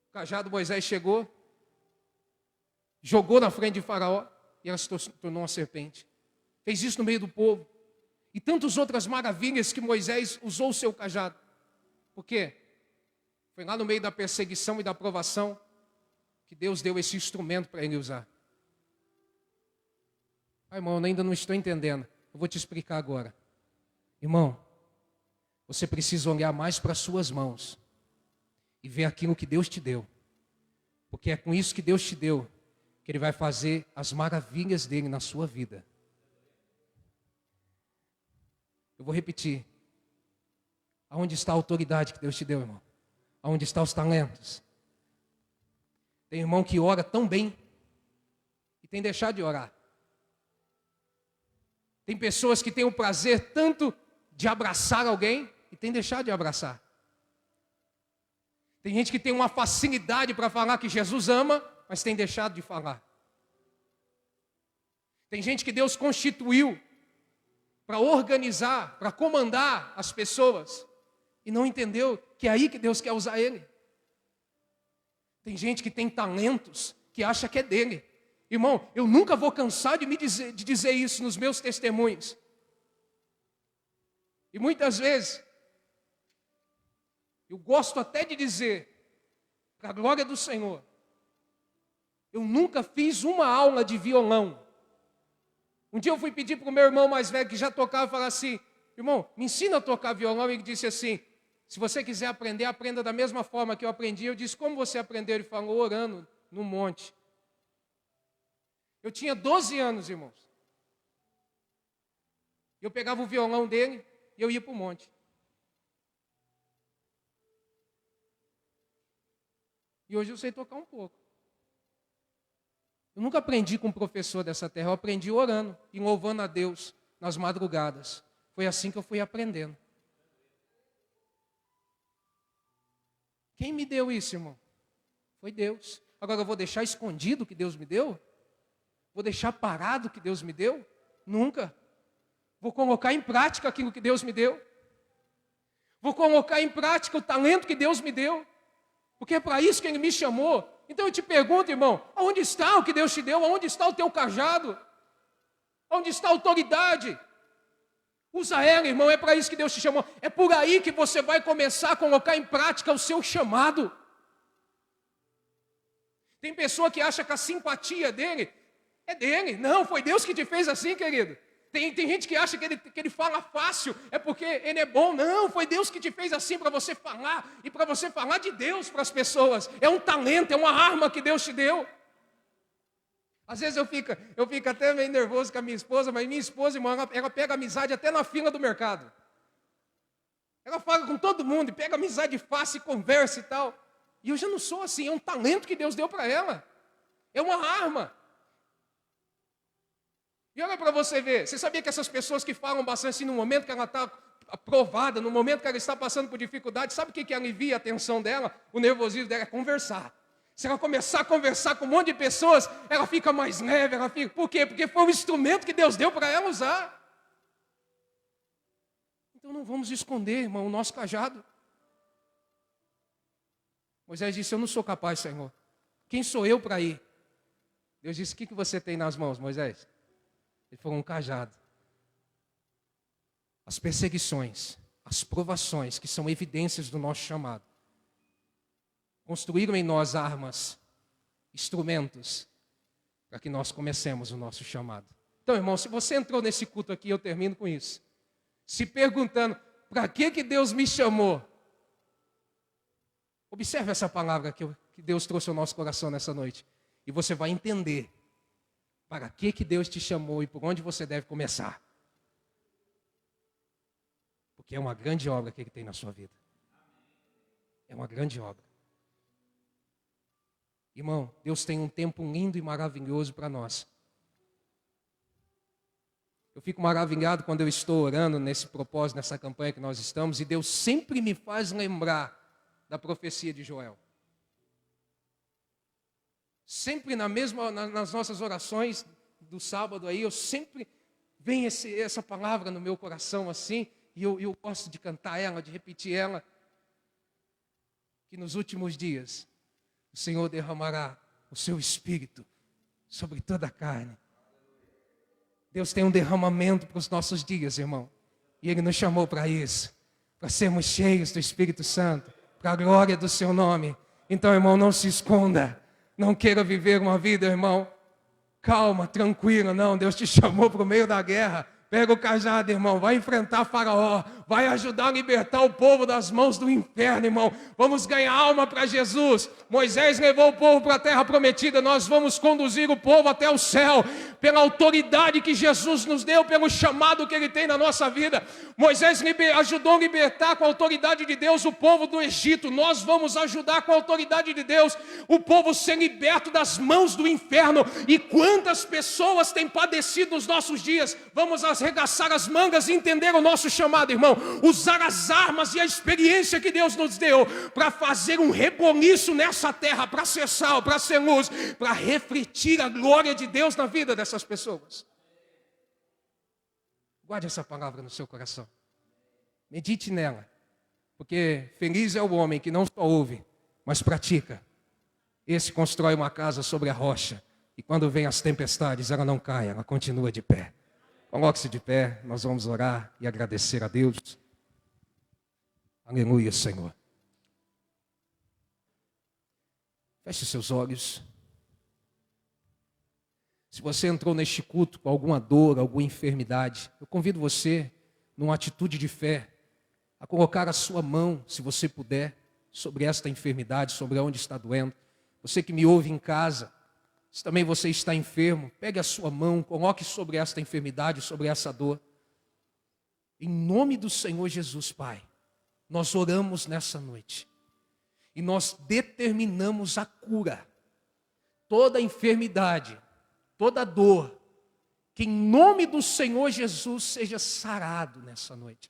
O cajado, Moisés chegou, jogou na frente de Faraó e ela se tornou uma serpente. Fez isso no meio do povo. E tantas outras maravilhas que Moisés usou o seu cajado. Por quê? Foi lá no meio da perseguição e da provação que Deus deu esse instrumento para ele usar. Irmão, eu ainda não estou entendendo. Eu vou te explicar agora. Irmão, você precisa olhar mais para as suas mãos e ver aquilo que Deus te deu. Porque é com isso que Deus te deu que Ele vai fazer as maravilhas dele na sua vida. Eu vou repetir. Aonde está a autoridade que Deus te deu, irmão? Aonde estão os talentos? Tem irmão que ora tão bem e tem deixado de orar. Tem pessoas que têm o prazer tanto de abraçar alguém e tem deixado de abraçar. Tem gente que tem uma facilidade para falar que Jesus ama, mas tem deixado de falar. Tem gente que Deus constituiu para organizar, para comandar as pessoas e não entendeu que é aí que Deus quer usar ele. Tem gente que tem talentos que acha que é dele. Irmão, eu nunca vou cansar de dizer isso nos meus testemunhos. E muitas vezes, eu gosto até de dizer, para a glória do Senhor, eu nunca fiz uma aula de violão. Um dia eu fui pedir para o meu irmão mais velho, que já tocava, falar assim, irmão, me ensina a tocar violão. Ele disse assim, se você quiser aprender, aprenda da mesma forma que eu aprendi. Eu disse, como você aprendeu? Ele falou, orando no monte. Eu tinha 12 anos, irmãos. Eu pegava o violão dele e eu ia para o monte. E hoje eu sei tocar um pouco. Eu nunca aprendi com um professor dessa terra, eu aprendi orando e louvando a Deus nas madrugadas. Foi assim que eu fui aprendendo. Quem me deu isso, irmão? Foi Deus. Agora eu vou deixar escondido o que Deus me deu? Vou deixar parado o que Deus me deu? Nunca. Vou colocar em prática aquilo que Deus me deu. Vou colocar em prática o talento que Deus me deu. Porque é para isso que Ele me chamou. Então eu te pergunto, irmão, aonde está o que Deus te deu? Aonde está o teu cajado? Onde está a autoridade? Usa ela, irmão, é para isso que Deus te chamou. É por aí que você vai começar a colocar em prática o seu chamado. Tem pessoa que acha que a simpatia dele é dele. Não, foi Deus que te fez assim, querido. Tem gente que acha que ele fala fácil, é porque ele é bom. Não, foi Deus que te fez assim para você falar, e para você falar de Deus para as pessoas. É um talento, é uma arma que Deus te deu. Às vezes eu fico até meio nervoso com a minha esposa, mas minha esposa, irmão, ela pega amizade até na fila do mercado. Ela fala com todo mundo, e pega amizade fácil, e conversa e tal. E eu já não sou assim, é um talento que Deus deu para ela. É uma arma. E olha para você ver, você sabia que essas pessoas que falam bastante assim, no momento que ela está aprovada, no momento que ela está passando por dificuldade, sabe o que alivia a tensão dela? O nervosismo dela é conversar. Se ela começar a conversar com um monte de pessoas, ela fica mais leve, ela fica... Por quê? Porque foi o instrumento que Deus deu para ela usar. Então não vamos esconder, irmão, o nosso cajado. Moisés disse, eu não sou capaz, Senhor. Quem sou eu para ir? Deus disse, o que você tem nas mãos, Moisés? Ele falou, um cajado. As perseguições, as provações, que são evidências do nosso chamado, construíram em nós armas, instrumentos, para que nós comecemos o nosso chamado. Então, irmão, se você entrou nesse culto aqui, eu termino com isso. Se perguntando, para que Deus me chamou? Observe essa palavra que Deus trouxe ao nosso coração nessa noite. E você vai entender para que Deus te chamou e por onde você deve começar. Porque é uma grande obra que Ele tem na sua vida. É uma grande obra. Irmão, Deus tem um tempo lindo e maravilhoso para nós. Eu fico maravilhado quando eu estou orando nesse propósito, nessa campanha que nós estamos, e Deus sempre me faz lembrar da profecia de Joel. Sempre nas nossas orações do sábado aí, eu sempre vem essa palavra no meu coração assim, e eu gosto de cantar ela, de repetir ela, que nos últimos dias o Senhor derramará o seu Espírito sobre toda a carne. Deus tem um derramamento para os nossos dias, irmão. E Ele nos chamou para isso, para sermos cheios do Espírito Santo, para a glória do seu nome. Então, irmão, não se esconda. Não queira viver uma vida, irmão, calma, tranquila. Não, Deus te chamou para o meio da guerra. Pega o cajado, irmão, vai enfrentar Faraó, vai ajudar a libertar o povo das mãos do inferno, irmão. Vamos ganhar alma para Jesus. Moisés levou o povo para a terra prometida, nós vamos conduzir o povo até o céu, pela autoridade que Jesus nos deu, pelo chamado que Ele tem na nossa vida. Moisés ajudou a libertar com a autoridade de Deus o povo do Egito. Nós vamos ajudar com a autoridade de Deus o povo ser liberto das mãos do inferno. E quantas pessoas têm padecido nos nossos dias? Vamos arregaçar as mangas e entender o nosso chamado, irmão. Usar as armas e a experiência que Deus nos deu para fazer um reboliço nessa terra, para ser sal, para ser luz, para refletir a glória de Deus na vida dessas pessoas. Guarde essa palavra no seu coração. Medite nela. Porque feliz é o homem que não só ouve, mas pratica. Esse constrói uma casa sobre a rocha. E quando vem as tempestades, ela não cai, ela continua de pé. Coloque-se de pé, nós vamos orar e agradecer a Deus. Aleluia, Senhor. Feche seus olhos. Se você entrou neste culto com alguma dor, alguma enfermidade, eu convido você, numa atitude de fé, a colocar a sua mão, se você puder, sobre esta enfermidade, sobre onde está doendo. Você que me ouve em casa, se também você está enfermo, pegue a sua mão, coloque sobre esta enfermidade, sobre essa dor. Em nome do Senhor Jesus, Pai, nós oramos nessa noite. E nós determinamos a cura. Toda enfermidade, toda dor, que em nome do Senhor Jesus seja sarado nessa noite.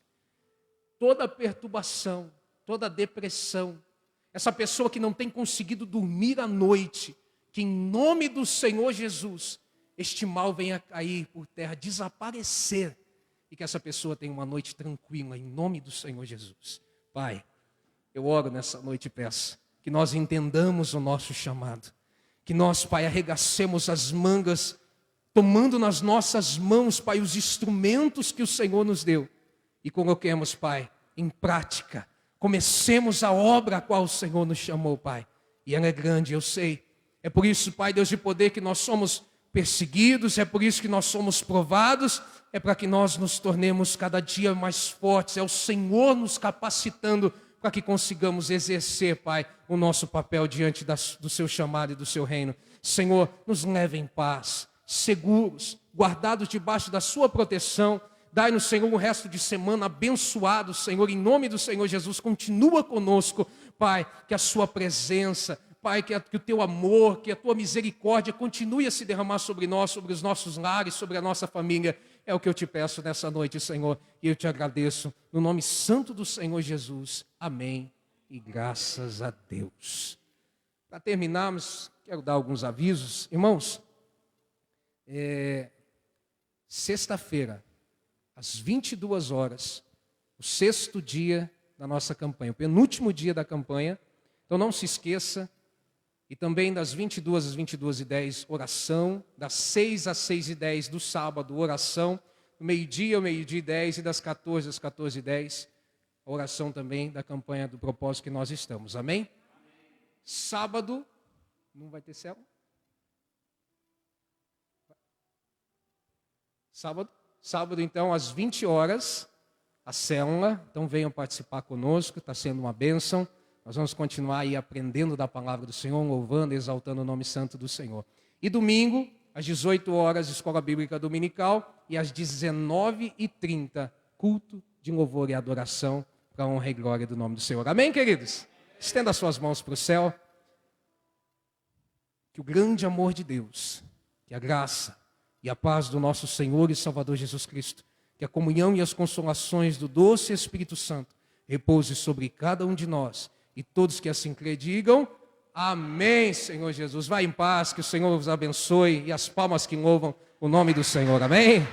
Toda perturbação, toda depressão, essa pessoa que não tem conseguido dormir à noite, que em nome do Senhor Jesus, este mal venha cair por terra, desaparecer, e que essa pessoa tenha uma noite tranquila, em nome do Senhor Jesus. Pai, eu oro nessa noite e peço que nós entendamos o nosso chamado, que nós, Pai, arregacemos as mangas, tomando nas nossas mãos, Pai, os instrumentos que o Senhor nos deu, e coloquemos, Pai, em prática, comecemos a obra a qual o Senhor nos chamou, Pai, e ela é grande, eu sei. É por isso, Pai, Deus de poder, que nós somos perseguidos, é por isso que nós somos provados, é para que nós nos tornemos cada dia mais fortes, é o Senhor nos capacitando para que consigamos exercer, Pai, o nosso papel diante do seu chamado e do seu reino. Senhor, nos leve em paz, seguros, guardados debaixo da sua proteção. Dai-nos, Senhor, um resto de semana abençoado, Senhor, em nome do Senhor Jesus. Continua conosco, Pai, que a sua presença, Pai, que o teu amor, que a tua misericórdia continue a se derramar sobre nós, sobre os nossos lares, sobre a nossa família. É o que eu te peço nessa noite, Senhor, e eu te agradeço, no nome santo do Senhor Jesus. Amém e graças a Deus. Para terminarmos, quero dar alguns avisos. Irmãos, sexta-feira, às 22 horas, o 6º dia da nossa campanha, o penúltimo dia da campanha. Então não se esqueça. E também das 22 às 22h10, oração. Das 6 às 6h10 do sábado, oração. Do meio-dia ao meio-dia e 10 e das 14 às 14h10, a oração também da campanha do propósito que nós estamos. Amém? Sábado, não vai ter céu? Sábado então, às 20 horas, a célula. Então venham participar conosco, está sendo uma bênção. Nós vamos continuar aí aprendendo da palavra do Senhor, louvando e exaltando o nome santo do Senhor. E domingo, às 18 horas, Escola Bíblica Dominical, e às 19h30, culto de louvor e adoração, para a honra e glória do nome do Senhor. Amém, queridos? Estenda as suas mãos para o céu. Que o grande amor de Deus, que a graça e a paz do nosso Senhor e Salvador Jesus Cristo, que a comunhão e as consolações do doce Espírito Santo repouse sobre cada um de nós, e todos que assim crê digam, amém, Senhor Jesus. Vá em paz, que o Senhor vos abençoe, e as palmas que louvam o nome do Senhor, amém?